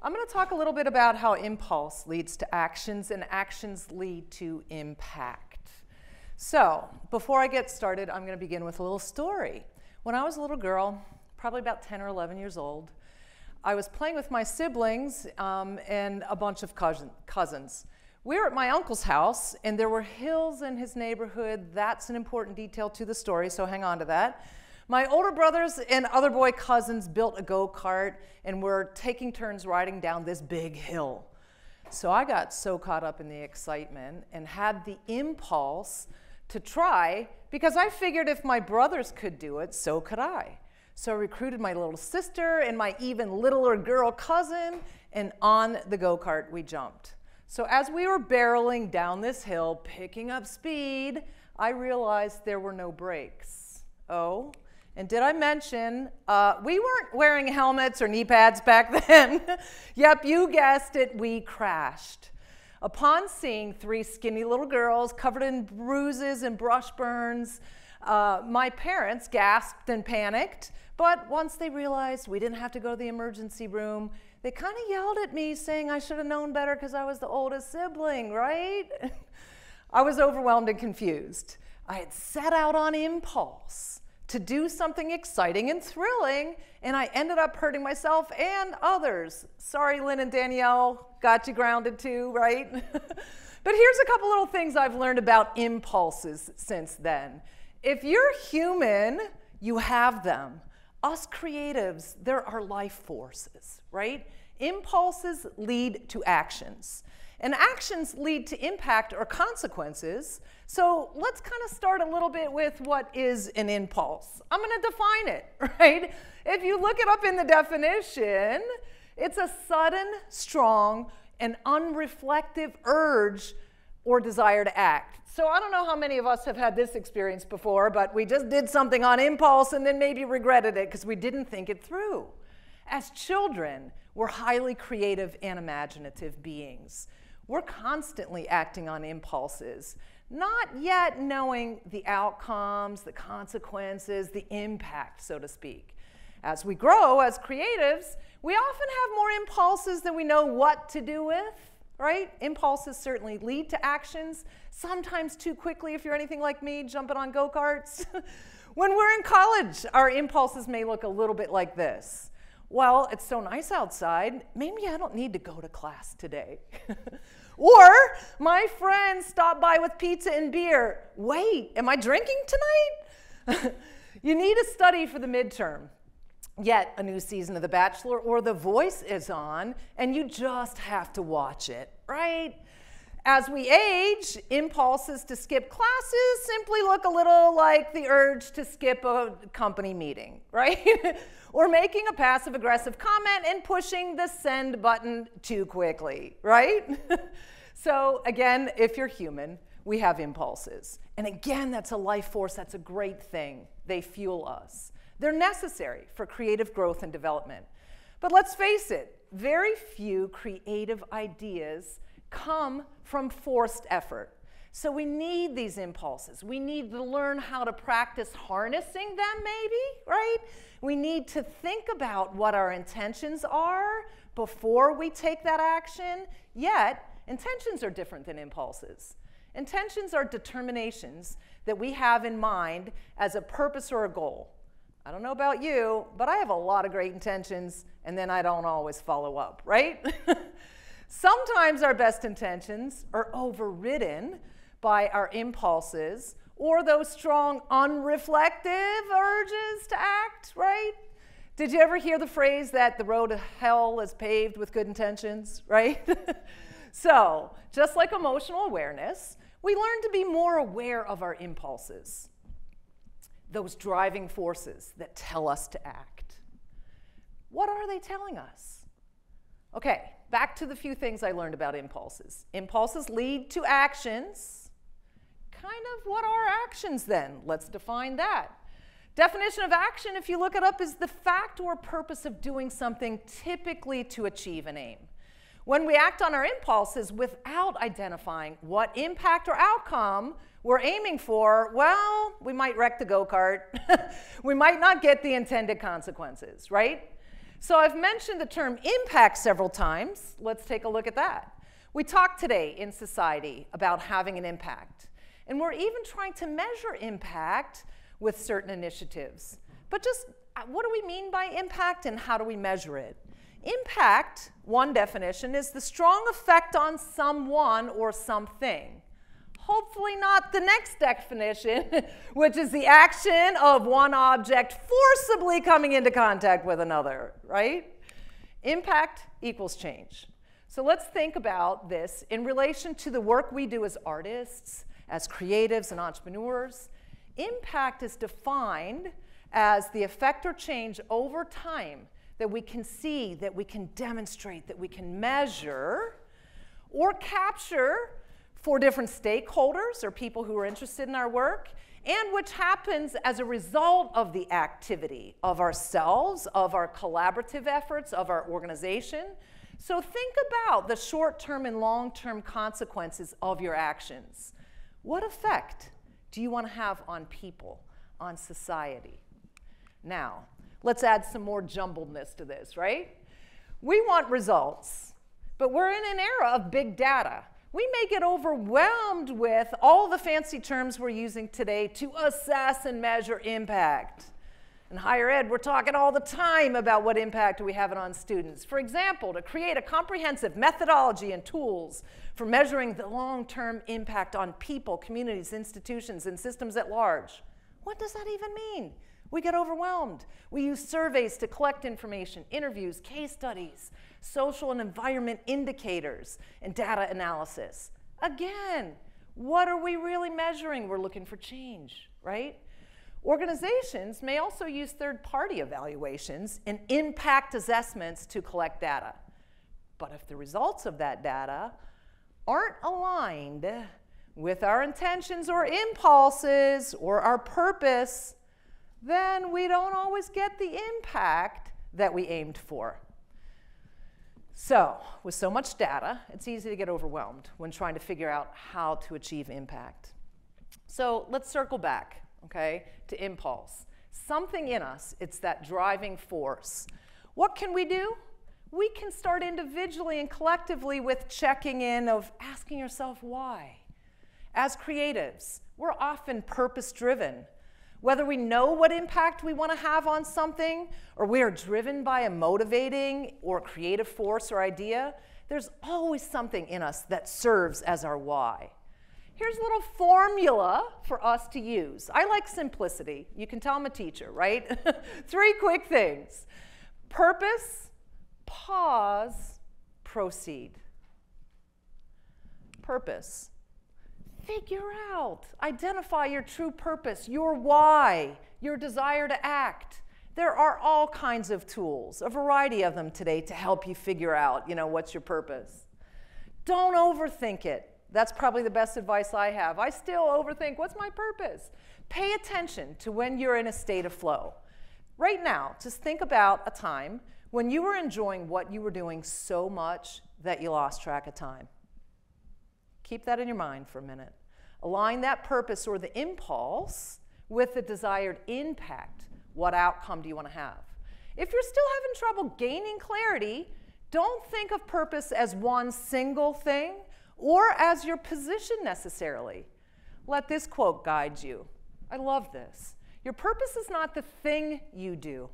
I'm going to talk a little bit about how impulse leads to actions and actions lead to impact. So, before I get started, I'm going to begin with a little story. When I was a little girl, probably about 10 or 11 years old, I was playing with my siblings and a bunch of cousins. We were at my uncle's house, and there were hills in his neighborhood. That's an important detail to the story, so hang on to that. My older brothers and other boy cousins built a go-kart and were taking turns riding down this big hill. So I got so caught up in the excitement and had the impulse to try, because I figured if my brothers could do it, so could I. So I recruited my little sister and my even littler girl cousin, and on the go-kart we jumped. So as we were barreling down this hill, picking up speed, I realized there were no brakes. Oh. And did I mention, we weren't wearing helmets or knee pads back then. Yep, you guessed it, we crashed. Upon seeing three skinny little girls covered in bruises and brush burns, my parents gasped and panicked, but once they realized we didn't have to go to the emergency room, they kind of yelled at me saying I should have known better because I was the oldest sibling, right? I was overwhelmed and confused. I had set out on impulse to do something exciting and thrilling, and I ended up hurting myself and others. Sorry, Lynn and Danielle, got you grounded too, right? But here's a couple little things I've learned about impulses since then. If you're human, you have them. Us creatives, they're our life forces, right? Impulses lead to actions. And actions lead to impact or consequences. So let's kind of start a little bit with what is an impulse. I'm going to define it, right? If you look it up in the definition, it's a sudden, strong, and unreflective urge or desire to act. So I don't know how many of us have had this experience before, but we just did something on impulse and then maybe regretted it because we didn't think it through. As children, we're highly creative and imaginative beings. We're constantly acting on impulses, not yet knowing the outcomes, the consequences, the impact, so to speak. As we grow as creatives, we often have more impulses than we know what to do with, right? Impulses certainly lead to actions, sometimes too quickly if you're anything like me, jumping on go-karts. When we're in college, our impulses may look a little bit like this. Well, it's so nice outside, maybe I don't need to go to class today. Or my friends stop by with pizza and beer. Wait, am I drinking tonight? You need to study for the midterm. Yet a new season of The Bachelor or The Voice is on, and you just have to watch it, right? As we age, impulses to skip classes simply look a little like the urge to skip a company meeting, right? Or making a passive-aggressive comment and pushing the send button too quickly, right? So again, if you're human, we have impulses. And again, that's a life force, that's a great thing. They fuel us. They're necessary for creative growth and development. But let's face it, very few creative ideas come from forced effort. So we need these impulses. We need to learn how to practice harnessing them maybe, right? We need to think about what our intentions are before we take that action. Yet, intentions are different than impulses. Intentions are determinations that we have in mind as a purpose or a goal. I don't know about you, but I have a lot of great intentions, and then I don't always follow up, right? Sometimes our best intentions are overridden by our impulses or those strong, unreflective urges to act, right? Did you ever hear the phrase that the road to hell is paved with good intentions, right? So, just like emotional awareness, we learn to be more aware of our impulses, those driving forces that tell us to act. What are they telling us? Okay, back to the few things I learned about impulses. Impulses lead to actions. Kind of what are actions then? Let's define that. Definition of action, if you look it up, is the fact or purpose of doing something typically to achieve an aim. When we act on our impulses without identifying what impact or outcome we're aiming for, well, we might wreck the go-kart. We might not get the intended consequences, right? So I've mentioned the term impact several times. Let's take a look at that. We talk today in society about having an impact. And we're even trying to measure impact with certain initiatives. But just what do we mean by impact and how do we measure it? Impact, one definition, is the strong effect on someone or something. Hopefully not the next definition, which is the action of one object forcibly coming into contact with another, right? Impact equals change. So let's think about this in relation to the work we do as artists, as creatives and entrepreneurs. Impact is defined as the effect or change over time that we can see, that we can demonstrate, that we can measure, or capture for different stakeholders or people who are interested in our work, and which happens as a result of the activity of ourselves, of our collaborative efforts, of our organization. So think about the short-term and long-term consequences of your actions. What effect do you want to have on people, on society? Now, let's add some more jumbledness to this, right? We want results, but we're in an era of big data. We may get overwhelmed with all the fancy terms we're using today to assess and measure impact. In higher ed, we're talking all the time about what impact we have on students. For example, to create a comprehensive methodology and tools for measuring the long-term impact on people, communities, institutions, and systems at large. What does that even mean? We get overwhelmed. We use surveys to collect information, interviews, case studies, social and environment indicators, and data analysis. Again, what are we really measuring? We're looking for change, right? Organizations may also use third-party evaluations and impact assessments to collect data. But if the results of that data aren't aligned with our intentions or impulses or our purpose, then we don't always get the impact that we aimed for. So, with so much data, it's easy to get overwhelmed when trying to figure out how to achieve impact. So let's circle back, okay, to impulse. Something in us, it's that driving force. What can we do? We can start individually and collectively with checking in of asking yourself why. As creatives, we're often purpose-driven. Whether we know what impact we want to have on something, or we are driven by a motivating or creative force or idea, there's always something in us that serves as our why. Here's a little formula for us to use. I like simplicity. You can tell I'm a teacher, right? 3 quick things. Purpose, pause, proceed. Purpose. Figure out, identify your true purpose, your why, your desire to act. There are all kinds of tools, a variety of them today to help you figure out, what's your purpose. Don't overthink it. That's probably the best advice I have. I still overthink, what's my purpose? Pay attention to when you're in a state of flow. Right now, just think about a time when you were enjoying what you were doing so much that you lost track of time. Keep that in your mind for a minute. Align that purpose or the impulse with the desired impact. What outcome do you want to have? If you're still having trouble gaining clarity, don't think of purpose as one single thing or as your position necessarily. Let this quote guide you. I love this. Your purpose is not the thing you do.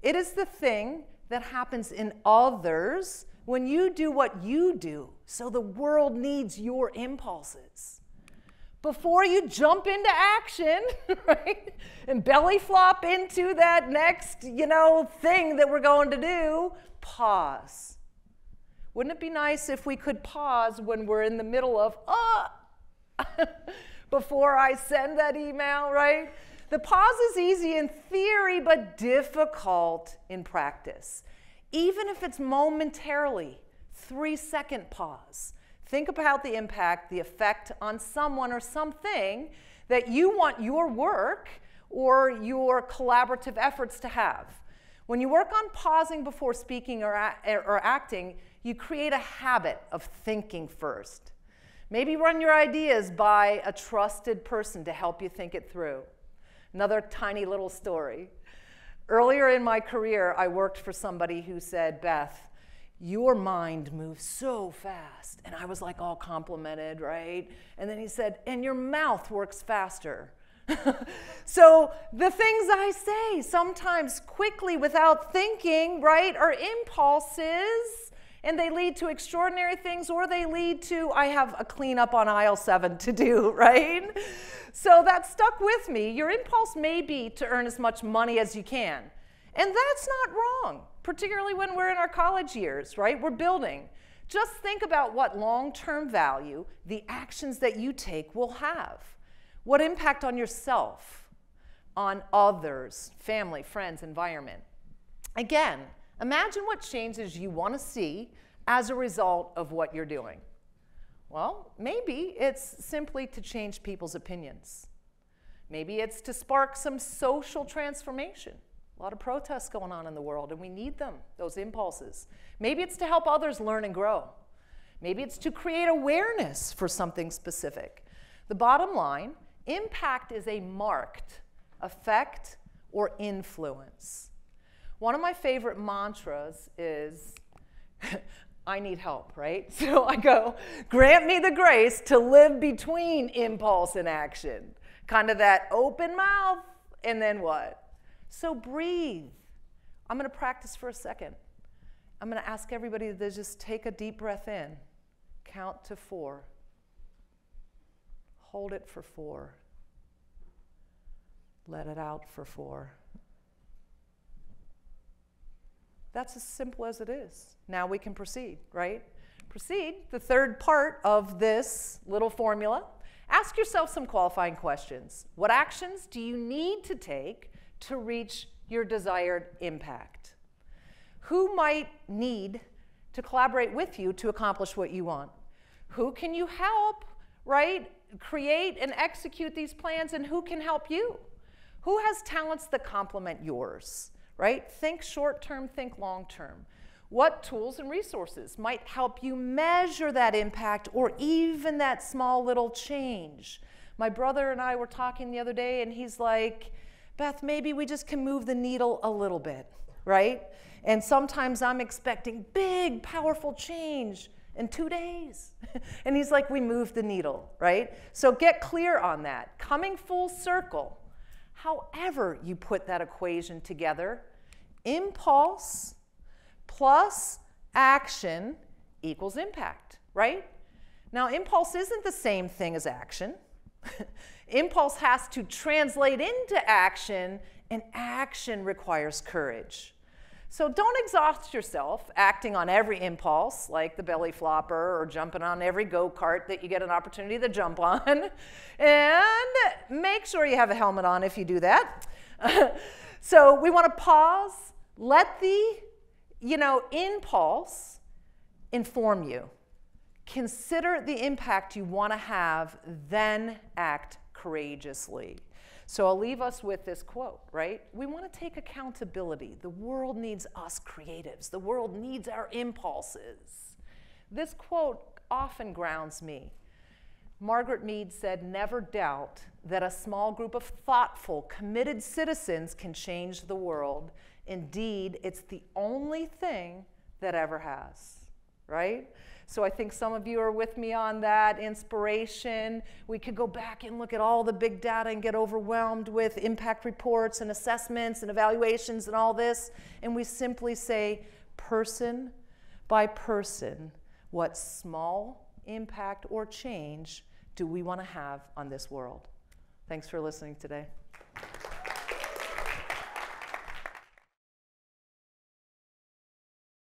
It is the thing that happens in others when you do what you do, so the world needs your impulses. Before you jump into action, right, and belly flop into that next, thing that we're going to do, pause. Wouldn't it be nice if we could pause when we're in the middle of, before I send that email, right? The pause is easy in theory, but difficult in practice. Even if it's momentarily, 3-second pause. Think about the impact, the effect on someone or something that you want your work or your collaborative efforts to have. When you work on pausing before speaking or acting, you create a habit of thinking first. Maybe run your ideas by a trusted person to help you think it through. Another tiny little story. Earlier in my career, I worked for somebody who said, Beth, your mind moves so fast. And I was like all complimented, right? And then he said, and your mouth works faster. So the things I say sometimes quickly without thinking, right, are impulses, and they lead to extraordinary things, or they lead to, I have a cleanup on aisle 7 to do, right? So that stuck with me. Your impulse may be to earn as much money as you can. And that's not wrong, particularly when we're in our college years, right? We're building. Just think about what long-term value the actions that you take will have. What impact on yourself, on others, family, friends, environment. Again, imagine what changes you want to see as a result of what you're doing. Well, maybe it's simply to change people's opinions. Maybe it's to spark some social transformation. A lot of protests going on in the world, and we need them, those impulses. Maybe it's to help others learn and grow. Maybe it's to create awareness for something specific. The bottom line, impact is a marked effect or influence. One of my favorite mantras is, I need help, right? So I go, grant me the grace to live between impulse and action. Kind of that open mouth, and then what? So breathe. I'm going to practice for a second. I'm going to ask everybody to just take a deep breath in. Count to 4. Hold it for 4. Let it out for 4. That's as simple as it is. Now we can proceed, right? Proceed, the third part of this little formula. Ask yourself some qualifying questions. What actions do you need to take to reach your desired impact? Who might need to collaborate with you to accomplish what you want? Who can you help, right? Create and execute these plans, and who can help you? Who has talents that complement yours, right? Think short-term, think long-term. What tools and resources might help you measure that impact or even that small little change? My brother and I were talking the other day, and he's like, Beth, maybe we just can move the needle a little bit, right? And sometimes I'm expecting big, powerful change in 2 days. And he's like, we moved the needle, right? So get clear on that. Coming full circle, however you put that equation together, impulse plus action equals impact, right? Now, impulse isn't the same thing as action. Impulse has to translate into action, and action requires courage. So don't exhaust yourself acting on every impulse, like the belly flopper or jumping on every go-kart that you get an opportunity to jump on. And make sure you have a helmet on if you do that. So we want to pause, let the impulse inform you. Consider the impact you want to have, then act courageously. So I'll leave us with this quote, right? We want to take accountability. The world needs us creatives. The world needs our impulses. This quote often grounds me. Margaret Mead said, never doubt that a small group of thoughtful, committed citizens can change the world. Indeed, it's the only thing that ever has, right? So I think some of you are with me on that inspiration. We could go back and look at all the big data and get overwhelmed with impact reports and assessments and evaluations and all this. And we simply say, person by person, what small impact or change do we want to have on this world? Thanks for listening today.